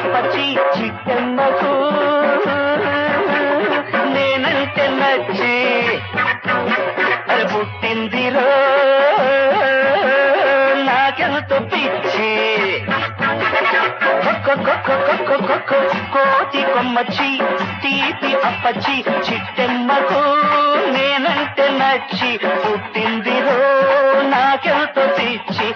అప్పచ్చి చిట్టెమ్మకు నేనంటే నచ్చి అది పుట్టిందిరో నాకెంతో పిచ్చి కోతి కొమ్మచ్చి తీపి అప్పచ్చి చిట్టెమ్మకు నేనంటే నచ్చి పుట్టిందిరో నాకెంతో పిచ్చి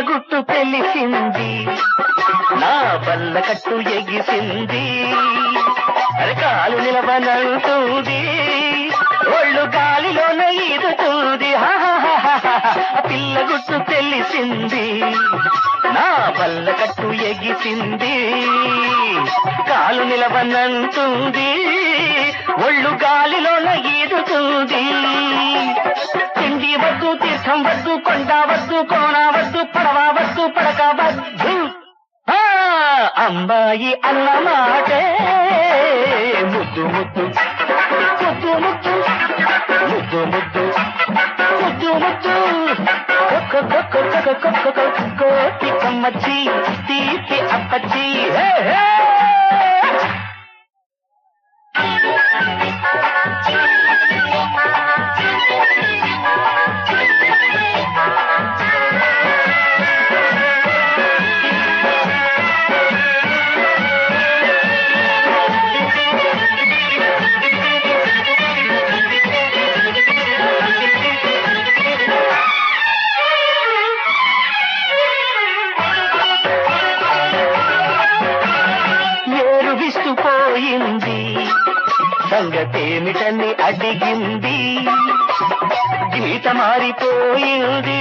గుట్టు తెలిసింది నా బల్ల కట్టు ఎగిసింది అరకాలు నిలవనంటుంది ఒళ్ళు గాలిలోన ఈదుతుంది పిల్ల గుట్టు తెలిసింది నా బల్ల కట్టు ఎగిసింది కాలు నిలవనంటుంది ఒళ్ళు గాలిలోన ఈదుతుంది తిండి వద్దు తీర్థం వద్దు కొండ వద్దు కోన వద్దు పడవ వద్దు పడక వద్దు అమ్మాయి అన్న మాటే ముద్దు ముద్దు ముద్దు ముద్దు ముద్దు ముద్దు ముద్దు ముద్దు కోతి కమ్మచ్చి తీపి అప్పచ్చి పోయింది సంగతేమిటని అడిగింది గీత మారిపోయింది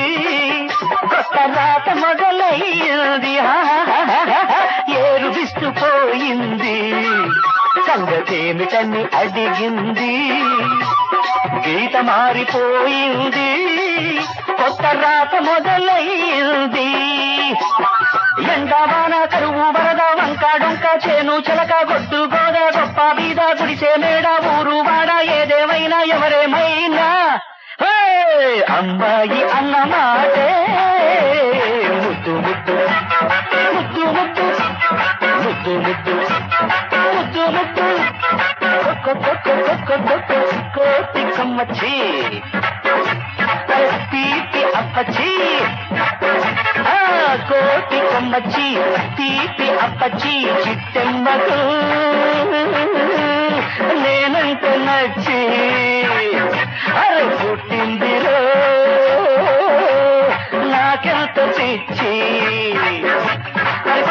కొత్త రాత మొదలయ్యింది ఏరు విస్తుపోయింది సంగతేమిటని అడిగింది గీత మారిపోయింది కొత్త రాత మొదలయ్యింది ఎండవాన కరువు వరద వంక డొంక చేను చెలక గొడ్డు గోద గొప్ప బీద గుడిసే మేడ ఊరు వాడ ఏదేమైనా ఎవరేమైనా అమ్మాయి అన్న మాటే ముద్దు ముద్దు ముద్దు ముద్దు ముద్దు ముద్దు ముద్దు ముద్దు కోతి కమ్మచ్చి తీపి అప్పచ్చి కోటి కొమ్మచ్చి తీపి అప్పచ్చి చిట్టెమ్మకు నేనంటే నచ్చి అరే పుట్టిందిరో నాకెంత పిచ్చి అరే